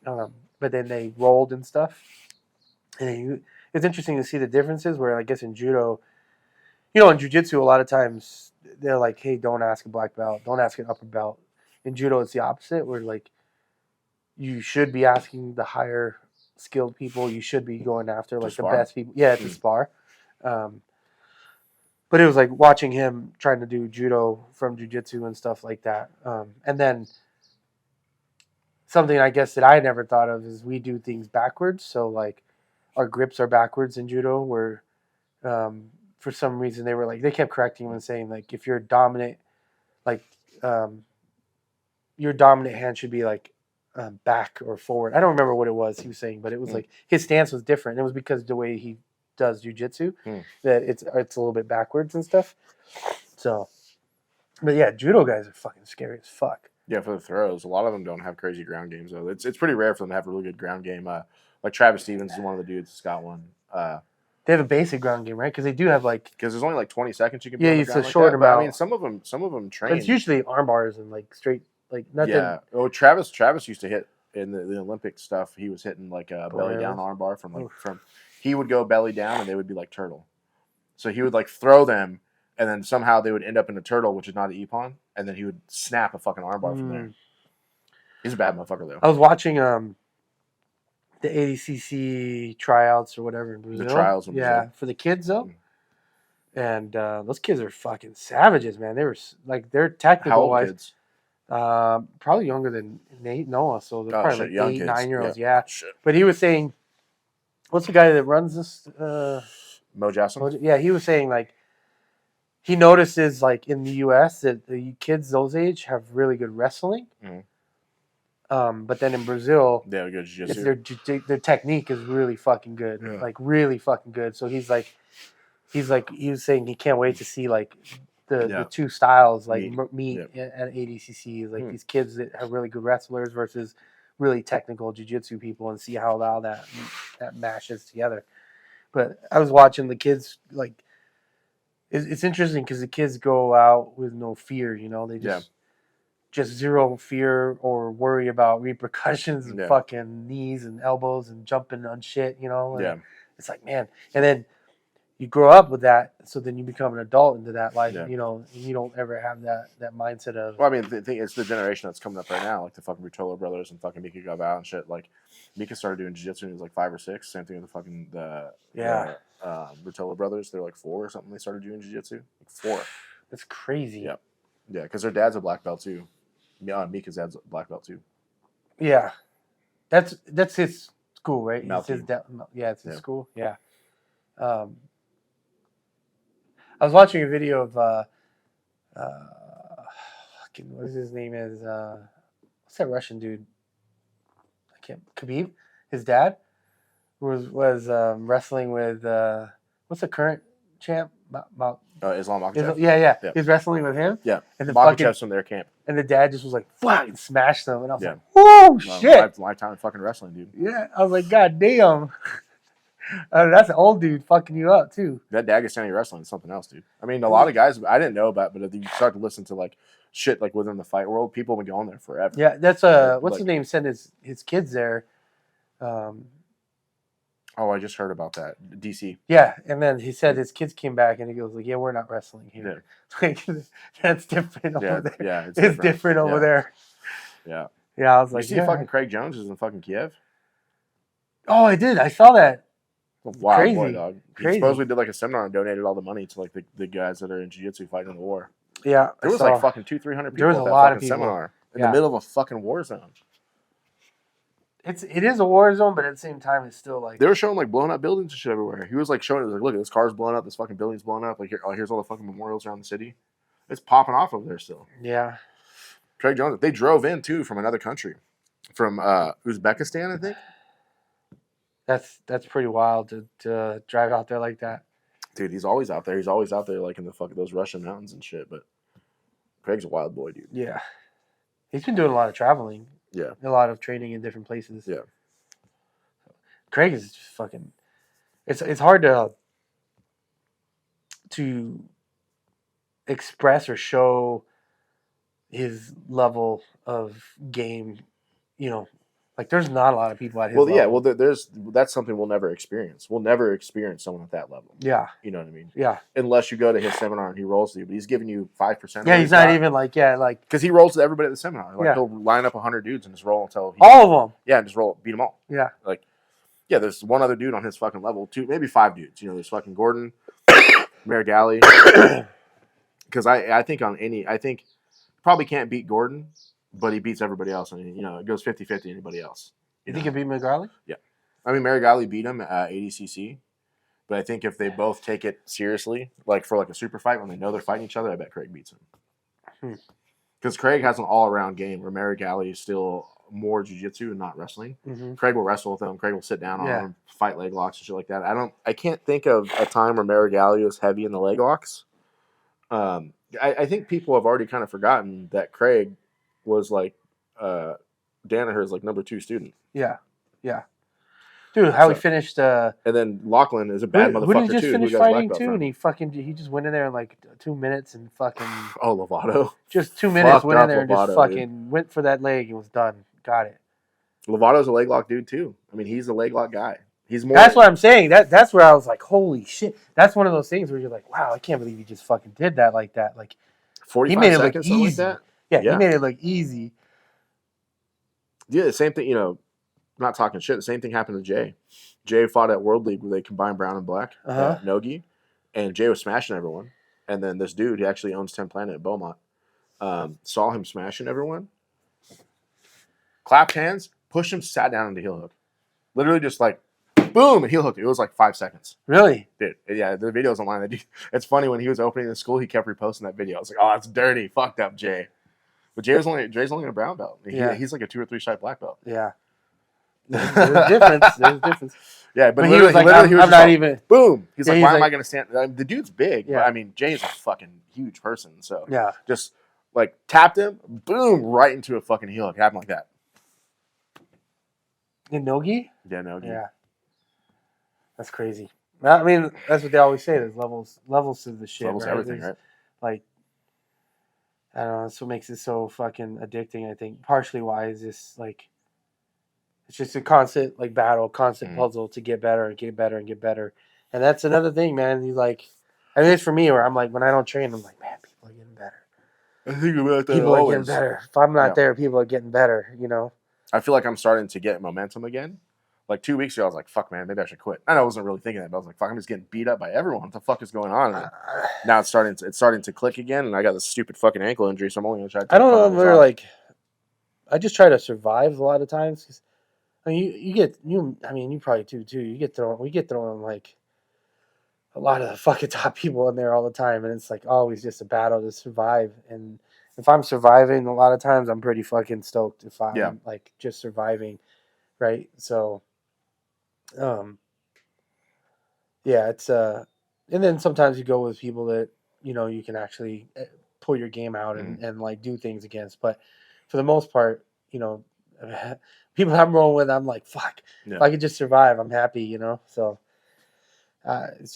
But then they rolled and stuff, and it's interesting to see the differences. Where I guess in judo, in jiu-jitsu, a lot of times they're like, "Hey, don't ask a black belt, don't ask an upper belt." In judo, it's the opposite, where like you should be asking the higher skilled people. You should be going after like the best people. Yeah, to spar. But it was like watching him trying to do judo from jiu-jitsu and stuff like that. And then something I guess that I never thought of is we do things backwards. So like our grips are backwards in judo, where for some reason they kept correcting him and saying like if you're dominant, like your dominant hand should be like back or forward. I don't remember what it was he was saying, but it was like his stance was different. It was because the way he does jiu-jitsu that it's a little bit backwards and stuff. So, but yeah, judo guys are fucking scary as fuck. Yeah, for the throws, a lot of them don't have crazy ground games though. It's pretty rare for them to have a really good ground game. Like Travis Stevens is one of the dudes that's got one. They have a basic ground game, right? Because they do have like there's only like 20 seconds you can. Yeah, it's a short amount. I mean, some of them train. But it's usually arm bars and like straight. Like nothing. Yeah. Oh, Travis used to hit in the Olympic stuff. He was hitting like a belly down arm bar from. He would go belly down and they would be like turtle. So he would like throw them and then somehow they would end up in a turtle, which is not an ippon, and then he would snap a fucking arm bar from there. He's a bad motherfucker though. I was watching the ADCC tryouts or whatever in Brazil. The trials in Brazil. Yeah, for the kids though. And those kids are fucking savages, man. They were like they're technical. How old kids? Probably younger than Noah, so they're probably like 8, 9-year-olds. Yeah. Shit. But he was saying, what's the guy that runs this? Mo Jackson? Yeah, he was saying like he notices like in the U.S. that the kids those age have really good wrestling. But then in Brazil, they have good jiu-jitsu. Their technique is really fucking good, like really fucking good. So he was saying he can't wait to see like the two styles like meet at ADCC, like these kids that have really good wrestlers versus really technical jiu-jitsu people, and see how all that mashes together. But I was watching the kids, like it's interesting because the kids go out with no fear, they just zero fear or worry about repercussions and fucking knees and elbows and jumping on shit, and it's like, man. And then you grow up with that, so then you become an adult into that life, and you don't ever have that mindset of. Well, I mean, it's the generation that's coming up right now, like the fucking Rutola brothers and fucking Mika Gavao and shit. Like Mika started doing jiu-jitsu when he was like 5 or 6. Same thing with the fucking Rutola brothers. They're like 4 or something. They started doing jiu-jitsu. Like 4. That's crazy. Yeah, because their dad's a black belt too. Yeah, Mika's dad's a black belt too. Yeah, that's his school, right? It's his Malteam. it's his school. Yeah. I was watching a video of what is his name is what's that Russian dude? I can't Khabib, his dad was wrestling with what's the current champ? Islam Makhachev. Yeah. He's wrestling with him. Yeah, and the Makhachev's from their camp. And the dad just was like, fucking smashed them. And I was like, oh, shit. Lifetime of fucking wrestling, dude. Yeah. I was like, God damn. That's an old dude fucking you up, too. That Dagestani wrestling is something else, dude. I mean, a lot of guys, I didn't know about, but if you start to listen to, like, shit, like, within the fight world, people have been going there forever. Yeah, that's, what's his name, sent his kids there. I just heard about that. DC. Yeah, and then he said his kids came back, and he goes like, "Yeah, we're not wrestling here. Yeah. Like, that's different over there. Yeah, it's different over there." Yeah. Yeah, I was like, "You see, fucking Craig Jones is in fucking Kiev." Oh, I did. I saw that. Wow, crazy. Boy, dog. He supposedly did like a seminar and donated all the money to like the guys that are in jiu-jitsu fighting in the war. Yeah, there was like fucking 200-300 people. There was a lot of people. Seminar in the middle of a fucking war zone. It is a war zone, but at the same time, it's still like they were showing like blown up buildings and shit everywhere. He was like showing it, like, look, this car's blown up, this fucking building's blown up. Like here's all the fucking memorials around the city. It's popping off over there still. Yeah. Craig Jones, they drove in too from another country, from Uzbekistan, I think. That's pretty wild to drive out there like that. Dude, he's always out there. He's always out there, like in the fucking those Russian mountains and shit. But Craig's a wild boy, dude. Yeah, he's been doing a lot of traveling. Yeah, a lot of training in different places. Yeah, Craig is just fucking. It's hard to express or show his level of game. You know, like there's not a lot of people at his level. Yeah, that's something we'll never experience. We'll never experience someone at that level. Yeah, you know what I mean. Yeah, unless you go to his seminar and he rolls to you, but he's giving you 5%. Yeah, he's not even like because he rolls to everybody at the seminar. Like he'll line up 100 dudes and just roll until all of them. Yeah, just roll, beat them all. Yeah, there's one other dude on his fucking level, maybe 5 dudes. You know, there's fucking Gordon, Marigali. Because I think probably can't beat Gordon. But he beats everybody else. I mean, it goes 50-50 anybody else. You think he'll beat McGarley? Yeah. I mean, Marigali beat him at 80cc. But I think if they both take it seriously, like for like a super fight, when they know they're fighting each other, I bet Craig beats him. Because Craig has an all-around game where Marigali is still more jiu-jitsu and not wrestling. Mm-hmm. Craig will wrestle with him. Craig will sit down on him, fight leg locks and shit like that. I can't think of a time where Marigali was heavy in the leg locks. I think people have already kind of forgotten that Craig was like Danaher's like number 2 student. Yeah. Dude, how he finished and then Lachlan is a bad motherfucker too. Who did he just finish fighting too? And he just went in there in like 2 minutes and fucking Lovato. Just 2 minutes went in there and just fucking went for that leg and was done. Got it. Lovato's a leg lock dude too. I mean, he's a leg lock guy. He's more. That's what I'm saying. That's where I was like, holy shit. That's one of those things where you're like, wow, I can't believe he just fucking did that like that. Like 45 seconds, something like that. Yeah, he made it look easy. Yeah, the same thing, I'm not talking shit. The same thing happened to Jay. Jay fought at World League where they combined brown and black, no-gi, and Jay was smashing everyone. And then this dude, he actually owns 10 Planet at Beaumont, saw him smashing everyone, clapped hands, pushed him, sat down into heel hook. Literally just like, boom, and heel hooked. It was like 5 seconds. Really? Dude, yeah, the video's online. It's funny, when he was opening the school, he kept reposting that video. I was like, oh, that's dirty. Fucked up, Jay. But Jay's only in a brown belt. He's like a 2 or 3 stripe black belt. Yeah. There's a difference. Yeah, but he was like, I'm not even. Boom. He's like, why am I going to stand? The dude's big. Yeah. But I mean, Jay's a fucking huge person. So yeah, just like tapped him, boom, right into a fucking heel hook. Happened like that. In no-gi? Yeah, no-gi. Yeah. That's crazy. I mean, that's what they always say. There's levels to the shit. Levels to everything, right? Like, I don't know. That's what makes it so fucking addicting, I think. Partially why is this, like, it's just a constant, like, battle, constant puzzle to get better and get better and get better. And that's another thing, man. You like, I mean, it's for me where I'm like, when I don't train, I'm like, man, people are getting better. I think about that people always. Are getting better. If I'm not there, people are getting better, I feel like I'm starting to get momentum again. Like 2 weeks ago, I was like, fuck, man, maybe I should quit. I know I wasn't really thinking that, but I was like, fuck, I'm just getting beat up by everyone. What the fuck is going on? And now it's starting to click again, and I got this stupid fucking ankle injury, so I'm only going to try to I don't know, I just try to survive a lot of times. 'Cause I mean, you probably do too. We get thrown like a lot of the fucking top people in there all the time, and it's like always just a battle to survive. And if I'm surviving, a lot of times I'm pretty fucking stoked if I'm like just surviving, right? So, yeah, it's and then sometimes you go with people that you can actually pull your game out and like do things against. But for the most part, people I'm rolling with, I'm like, fuck, if I could just survive, I'm happy, So it's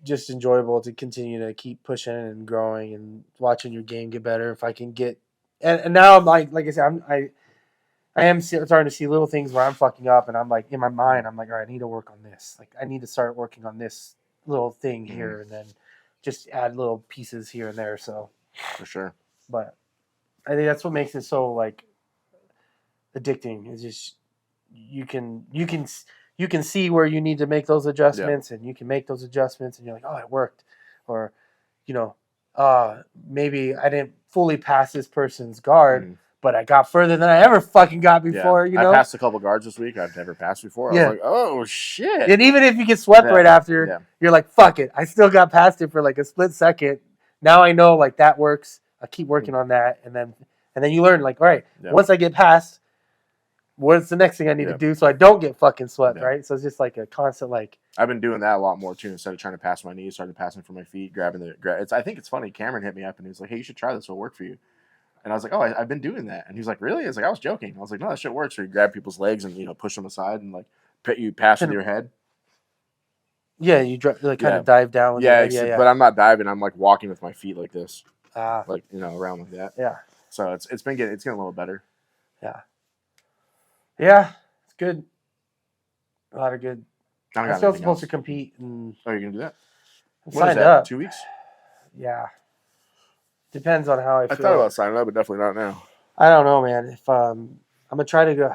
just enjoyable to continue to keep pushing and growing and watching your game get better. If I can get, and now I'm like I said, I am starting to see little things where I'm fucking up, and I'm like, in my mind, I'm like, all right, I need to work on this. Like, I need to start working on this little thing here, and then just add little pieces here and there. So, for sure. But I think that's what makes it so like addicting. Is just you can see where you need to make those adjustments, and you can make those adjustments, and you're like, oh, it worked, or maybe I didn't fully pass this person's guard. But I got further than I ever fucking got before, I passed a couple guards this week I've never passed before. I was like, oh, shit. And even if you get swept right after, you're like, fuck it. I still got past it for like a split second. Now I know like that works. I keep working on that. And then you learn like, all right, once I get past, what's the next thing I need to do so I don't get fucking swept, right? So it's just like a constant like. I've been doing that a lot more too. Instead of trying to pass my knees, started passing from my feet, grabbing I think it's funny. Cameron hit me up and he was like, hey, you should try this. It'll work for you. And I was like, oh, I've been doing that. And he was like, really? I was like, I was joking. I was like, no, that shit works. So you grab people's legs and, push them aside and, like, you pass with your head. Yeah, you kind of dive down with your head. But I'm not diving. I'm, like, walking with my feet like this. Like, around like that. Yeah. So it's getting a little better. Yeah. Yeah, it's good. A lot of good. I'm still supposed to compete. And you're going to do that? Signed up. 2 weeks? Yeah. Depends on how I feel. I thought about signing up, but definitely not now. I don't know, man. If I'm gonna try to go.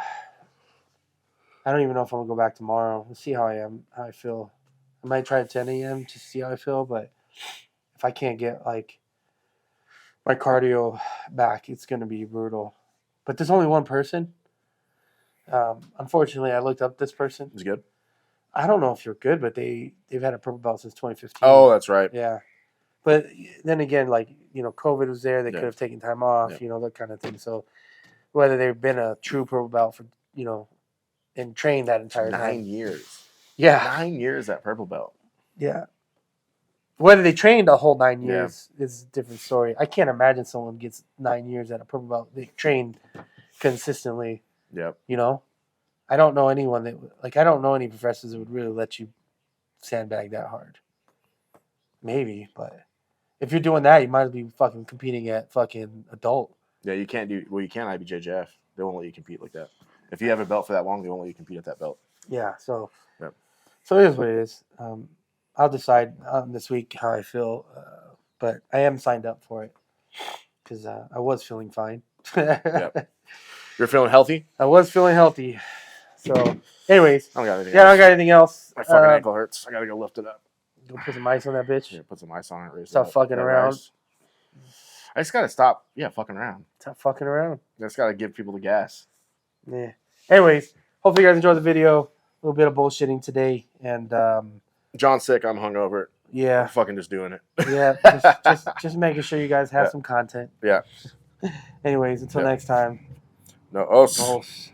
I don't even know if I'm gonna go back tomorrow. We'll see how I feel. I might try at 10 a.m. to see how I feel, but if I can't get like my cardio back, it's gonna be brutal. But there's only one person. Unfortunately, I looked up this person. He's good. I don't know if you're good, but they've had a purple belt since 2015. Oh, that's right. Yeah. But then again, like, COVID was there. They could have taken time off, that kind of thing. So whether they've been a true purple belt for, and trained that entire time. 9 years. Yeah. 9 years at purple belt. Yeah. Whether they trained a whole 9 years is a different story. I can't imagine someone gets 9 years at a purple belt. They trained consistently. Yep. I don't know anyone I don't know any professors that would really let you sandbag that hard. Maybe, but if you're doing that, you might be fucking competing at fucking adult. Yeah, you can't you can't IBJJF. They won't let you compete like that. If you have a belt for that long, they won't let you compete at that belt. Yeah, so it is what it is. I'll decide this week how I feel, but I am signed up for it because I was feeling fine. You're feeling healthy? I was feeling healthy. So, anyways, I don't got anything else. I don't got anything else. My fucking ankle hurts. I gotta go lift it up. Go put some ice on that bitch. Yeah, put some ice on it. Stop fucking around. I just gotta stop. Yeah, fucking around. Stop fucking around. I just gotta give people the gas. Yeah. Anyways, hopefully you guys enjoyed the video. A little bit of bullshitting today, and John's sick. I'm hungover. Yeah. I'm fucking just doing it. Yeah. just making sure you guys have some content. Yeah. Anyways, until next time. No os.